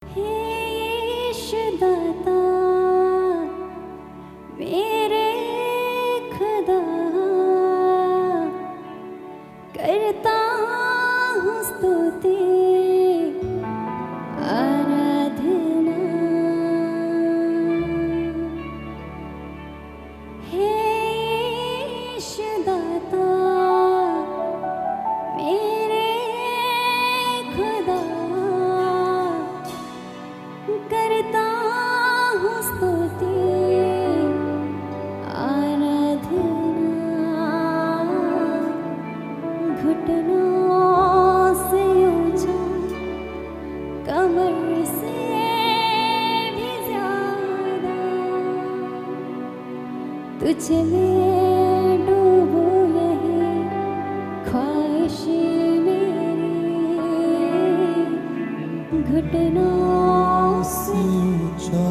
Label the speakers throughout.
Speaker 1: हे यीशुदाता मेरे खुदा, करता हूँ स्तुति आराधना। हे यीशुदाता मेरे खुदा, करता हूँ स्तुति आराधना। घुटनों से ऊंचा, कमर से भी ज्यादा तुझ में डूबो, यही ख्वाहिश मेरी। घुटनों
Speaker 2: से ऊंचा,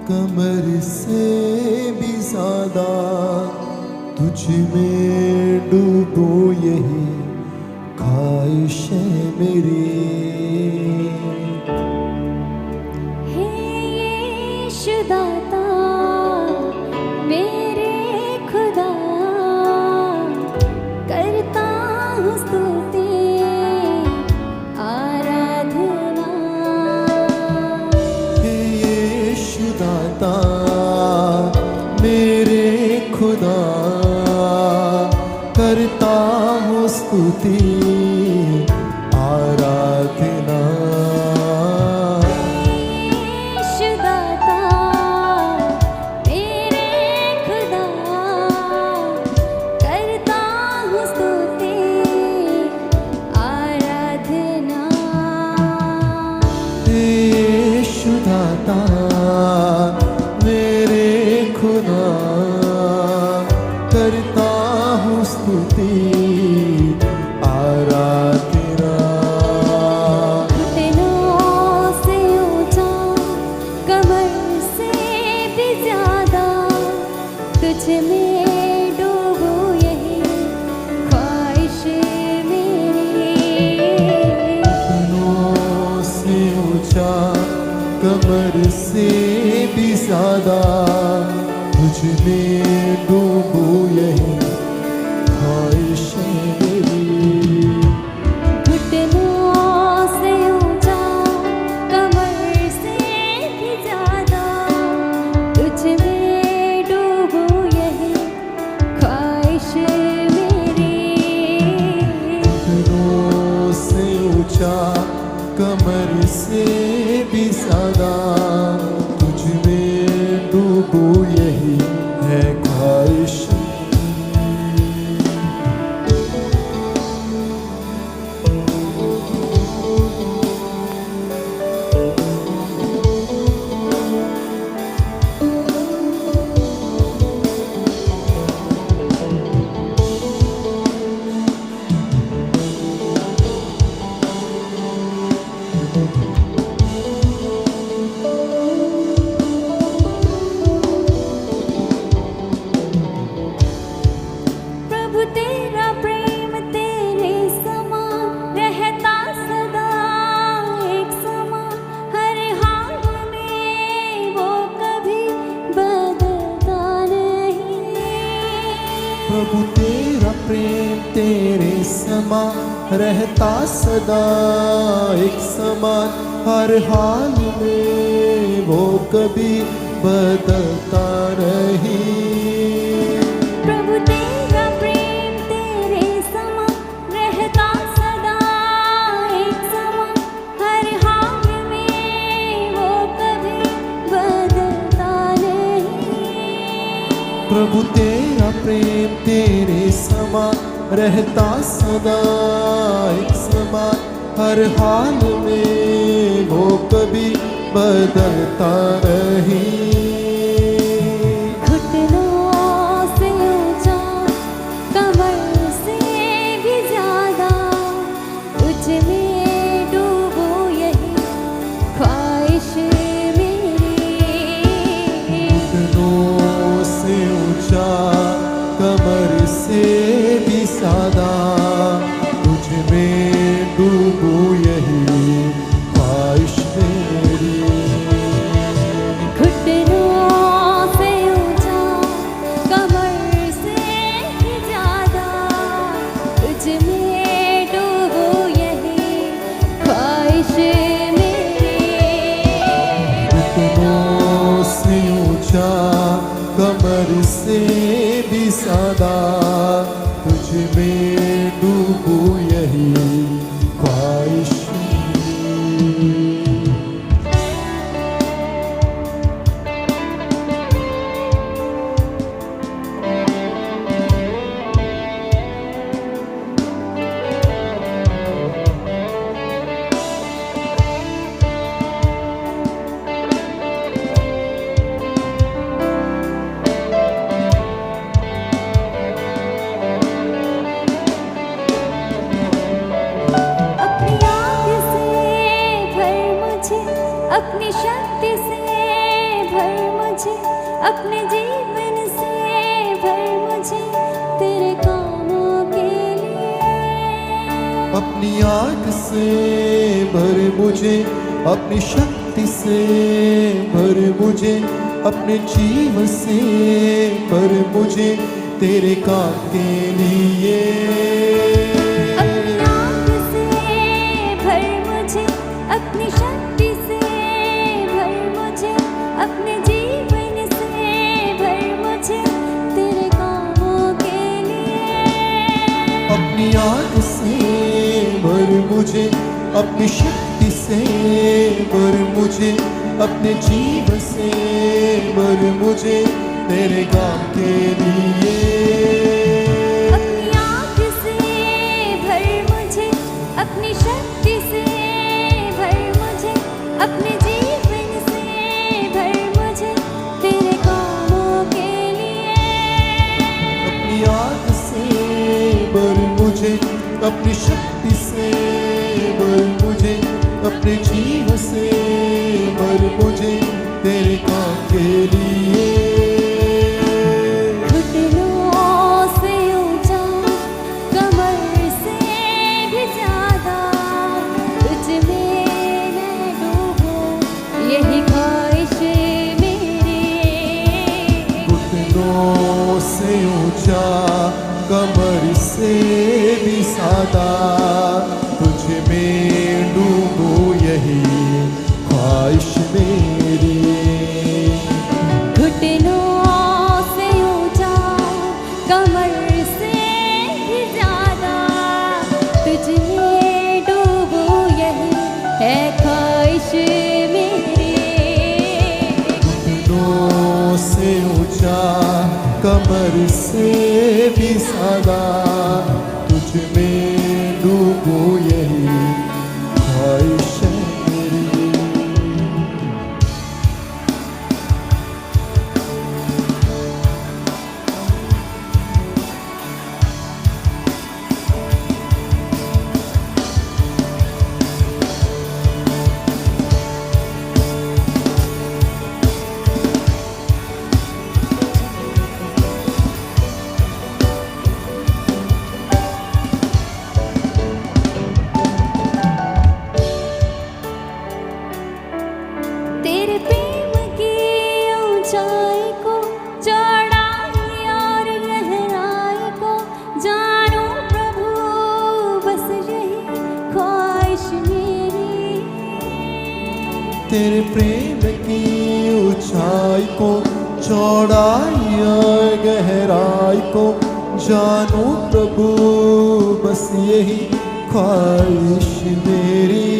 Speaker 2: कमर से भी ज्यादा तुझ में डूबो, यही ख्वाहिश है मेरी।
Speaker 1: हे यीशुदाता मेरे खुदा, करता हूँ स्तुति आराधना।
Speaker 2: हे यीशुदाता मेरे खुदा, करता हूँ स्तुति आराधना।
Speaker 1: यीशुदाता मेरे खुदा, करता हूँ स्तुति आराधना।
Speaker 2: हे यीशुदाता मेरे खुदा, करता हूँ स्तुति आराधना।
Speaker 1: घुटनों से ऊंचा, कमर से भी ज्यादा तुझ में डूबो, यही ख्वाहिश मेरी।
Speaker 2: घुटनों से ऊंचा, कमर से भी ज्यादा तुझ में डूबो, यही ख्वाहिश है मेरी।
Speaker 1: घुटनों से ऊंचा, कमर से भी ज्यादा तुझ में डूबो, यही ख्वाहिश मेरी।
Speaker 2: घुटनों से ऊंचा, कमर से भी ज्यादा तुझ में डूबो, यही है ख्वाहिश।
Speaker 1: प्रभु तेरा प्रेम तेरे समान रहता सदा एक समान, हर हाल में वो कभी बदलता नहीं।
Speaker 2: प्रभु तेरा प्रेम तेरे समान रहता सदा एक समान, हर हाल में वो कभी बदलता नहीं।
Speaker 1: प्रभु तेरा प्रेम तेरे समान रहता सदा एक समान, हर हाल में वो कभी बदलता नहीं।
Speaker 2: प्रभु तेरा प्रेम तेरे समान रहता सदा एक समान, हर हाल में वो कभी बदलता नहीं।
Speaker 1: घुटनों से ऊंचा, कमर से भी ज्यादा तुझ में डूबो, यही ख्वाहिश मेरी।
Speaker 2: घुटनों से ऊंचा, कमर से भी ज्यादा तुझ में डूबो, यही ख्वाहिश मेरी। से भी सादा तुझ में डूबूं यही ख्वाहिश
Speaker 1: अपनी शक्ति से भर मुझे, अपने जीवन से भर मुझे तेरे कामों के लिए।
Speaker 2: अपनी आग से भर मुझे, अपनी शक्ति से भर मुझे, अपने जीवन से भर मुझे तेरे काम के लिए।
Speaker 1: अपनी आग से भर मुझे, अपनी शक्ति से भर मुझे, अपने जीवन से भर मुझे तेरे कामों के लिए।
Speaker 2: अपनी आग से भर मुझे, अपनी शक्ति से भर मुझे, अपने जीवन से भर मुझे तेरे काम के लिए।
Speaker 1: अपनी आग से भर मुझे, अपनी शक्ति से भर मुझे, अपने जीवन से भर मुझे तेरे कामों के लिए।
Speaker 2: अपनी आग से भर मुझे, अपनी शक्ति से भर मुझे, अपने जीवन से भर मुझे तेरे काम के लिए।
Speaker 1: घुटनों से ऊंचा, कमर से भी ज्यादा तुझ में मैं डूबूं यही ख्वाहिश मेरी।
Speaker 2: घुटनों से ऊंचा, कमर से भी सादा तुझ में डूबूं यही ख्वाहिश मेरी।
Speaker 1: घुटनों से ऊंचा, कमर से भी ज्यादा तुझ में डूबूं यही है ख्वाहिश मेरी।
Speaker 2: घुटनों से ऊंचा, कमर से भी सादा तुझ में डूबूं यही ख्वाहिश मेरी।
Speaker 1: तेरे प्रेम की ऊंचाई को, चौड़ाई और गहराई को जानूं प्रभु, बस यही ख्वाहिश मेरी।
Speaker 2: तेरे प्रेम की ऊंचाई को, चौड़ाई और गहराई को जानूं प्रभु, बस यही ख्वाहिश मेरी।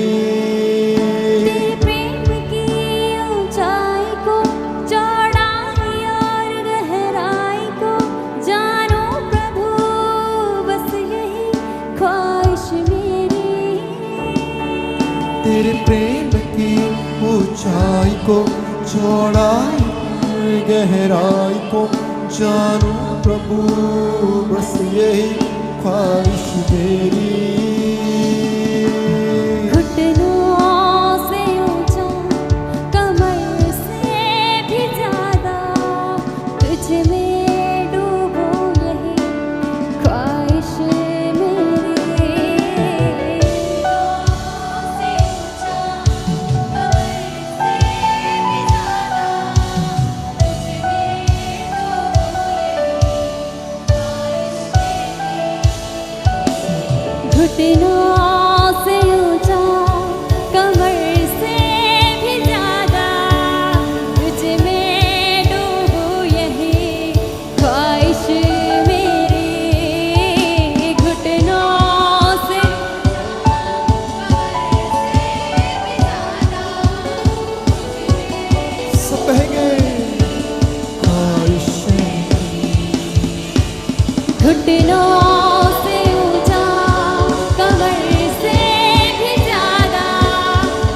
Speaker 1: तेरे प्रेम की ऊंचाई को, चौड़ाई और गहराई को जानूं प्रभु, बस यही ख्वाहिश मेरी।
Speaker 2: तेरे प्रेम की ऊंचाई को, चौड़ाई गहराई को जानूं प्रभु, बस यही ख्वाहिश मेरी।
Speaker 1: घुटनों से ऊंचा, कमर से भी ज्यादा तुझ में डूबूं यही ख्वाहिश मेरी। घुटनों घुटनों से ऊंचा कमर से भी ज्यादा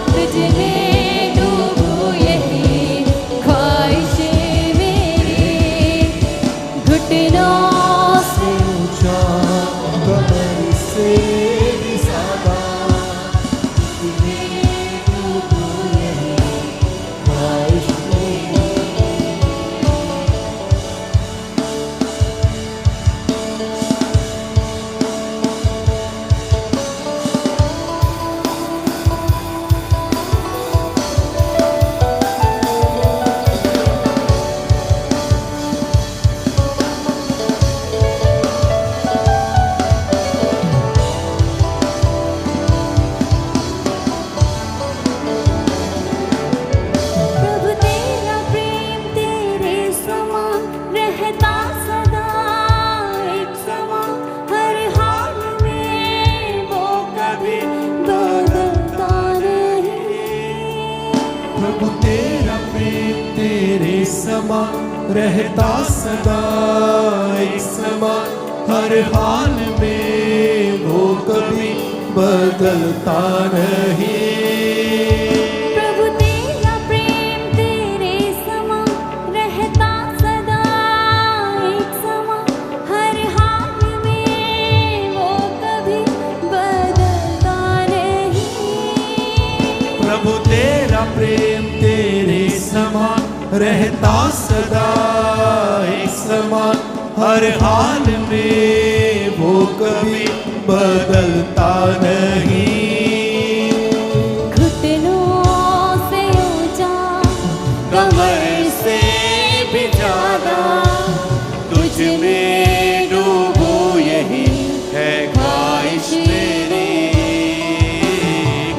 Speaker 1: तुझ में डूबूं यही ख्वाहिश मेरी घुटनों से
Speaker 2: ऊंचा कमर से भी ज्यादा तुम्हें डूबूं यही ख्वाहिश मेरी।
Speaker 1: प्रभु तेरा प्रेम तेरे समान रहता सदा एक समान हर हाल में वो कभी बदलता नहीं।
Speaker 2: प्रभु तेरा प्रेम तेरे समान रहता सदा एक समान हर हाल में वो कभी बदलता नहीं।
Speaker 1: प्रभु तेरा प्रेम तेरे समान रहता सदा एक समान हर हाल में वो कभी बदलता नहीं।
Speaker 2: प्रभु तेरा प्रेम तेरे समान रहता सदा एक समान हर हाल में वो कभी बदलता नहीं।
Speaker 1: घुटनों से ऊंचा कमर से भी ज्यादा
Speaker 2: तुझ में डूबूं यही है ख्वाहिश मेरी।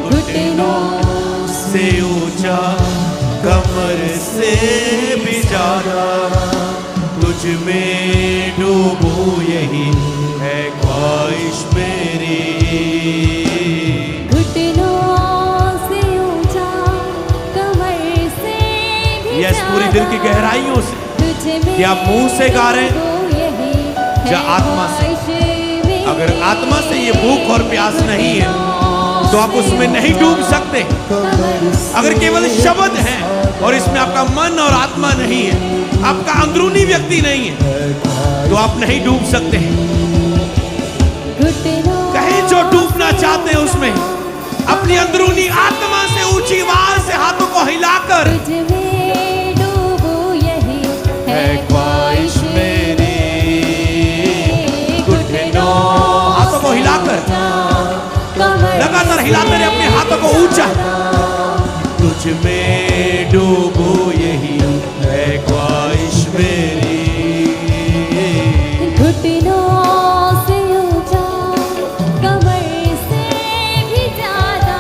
Speaker 2: घुटनों से ऊंचा कमर से भी ज्यादा तुझ में डूबूं यही है ख्वाहिश मेरी।
Speaker 1: घुटनों से ऊंचा कमर से भी
Speaker 3: यस, पूरी दिल की गहराइयों से
Speaker 1: तुझ
Speaker 3: या मुंह से गा रहे हैं या आत्मा से। अगर आत्मा से ये भूख और प्यास नहीं है तो आप उसमें नहीं डूब सकते। अगर केवल शब्द है और इसमें आपका मन और आत्मा नहीं है, आपका अंदरूनी व्यक्ति नहीं है, तो आप नहीं डूब सकते। कहीं जो डूबना चाहते हैं उसमें अपनी अंदरूनी आत्मा से ऊंची आवाज से हाथों को हिलाकर
Speaker 2: है ख्वाहिश मेरी। घुटनों
Speaker 3: हाथों को हिलाकर लगातार हिलाते रहे अपने हाथों को ऊंचा।
Speaker 2: तुझ में डूबूं यही है ख्वाहिश मेरी।
Speaker 1: घुटनों से ऊंचा कमर से भी ज्यादा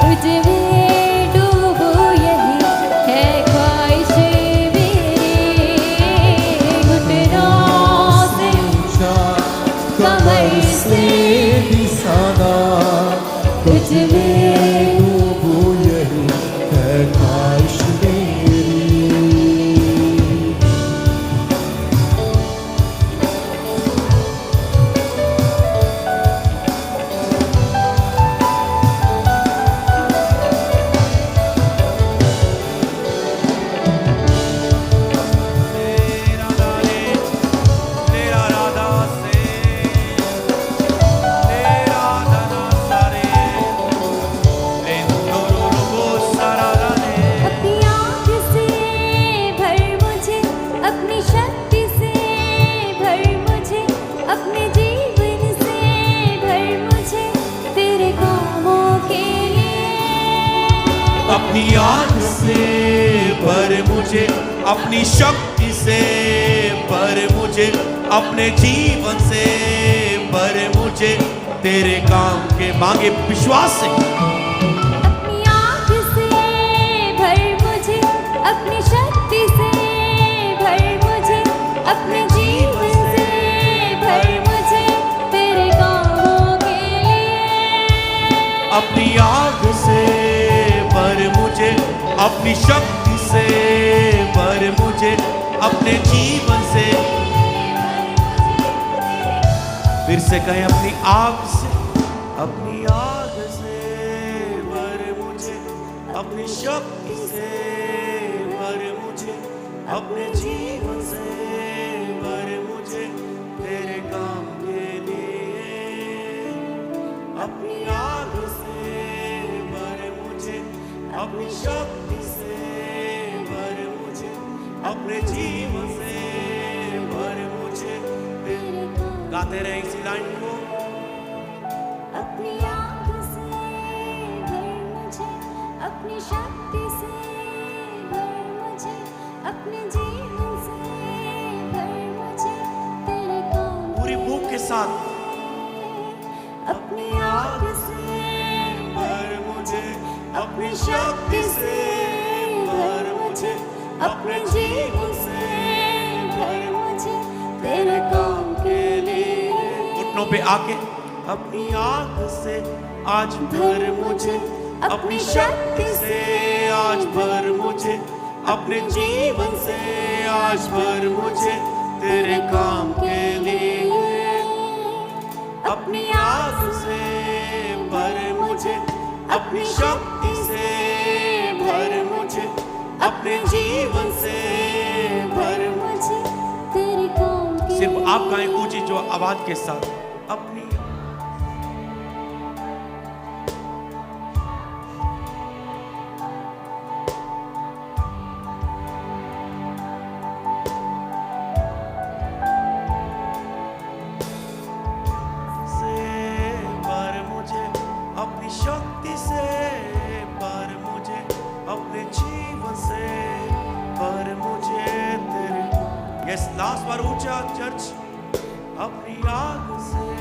Speaker 1: तुझ में डूबूं यही है ख्वाहिश मेरी। घुटनों से
Speaker 2: ऊंचा कमर से भी ज्यादा तुझ में डूबूं यही है ख्वाहिश मेरी।
Speaker 1: अपनी आँख से भर मुझे अपनी शक्ति से भर मुझे अपने जीवन से भर मुझे तेरे कामों के लिए।
Speaker 2: अपनी आँख से भर मुझे अपनी शक्ति से भर मुझे अपने जीवन से भर मुझे तेरे काम के मांगे विश्वास से।
Speaker 1: अपनी आँख से भर मुझे अपनी शक्ति से भर मुझे अपने जीवन से भर मुझे तेरे कामों के लिए।
Speaker 2: अपनी आँख से भर मुझे अपनी शक्ति से भर मुझे अपने जीवन से
Speaker 3: फिर से कहें, अपनी आग से,
Speaker 2: अपनी आग से भर मुझे, अपनी शक्ति से भर मुझे, अपने जीवन से भर मुझे तेरे काम के लिए। अपनी आग से भर मुझे, अपनी शक्ति से भर मुझे, अपने जीवन से भर मुझे तेरे काम। गाते रहे इसी लाइन को।
Speaker 1: अपनी आग से भर मुझे, अपनी शक्ति से भर मुझे, अपने जीवन से भर मुझे तेरे काम।
Speaker 3: पूरी भूख के साथ
Speaker 1: अपनी आग से
Speaker 2: भर मुझे, अपनी शक्ति से भर मुझे, अपने जीवन से
Speaker 1: भर मुझे तेरे काम के लिए।
Speaker 3: घुटनों पे आके,
Speaker 2: अपनी आग से आज भर मुझे, अपनी शक्ति से आज भर मुझे, अपने जीवन से आज भर मुझे तेरे काम के लिए। अपनी आग से भर मुझे, अपनी शक्ति से भर मुझे, अपने जीवन से भर
Speaker 1: मुझे तेरे काम के
Speaker 3: सिर्फ आप गाएं ऊंची जो आवाज के साथ।
Speaker 2: अपनी अपनी शक्ति से भर मुझे, अपने जीवन से भर मुझे तेरे। यस, लास्ट बार ऊंचा चर्च। अपनी आग से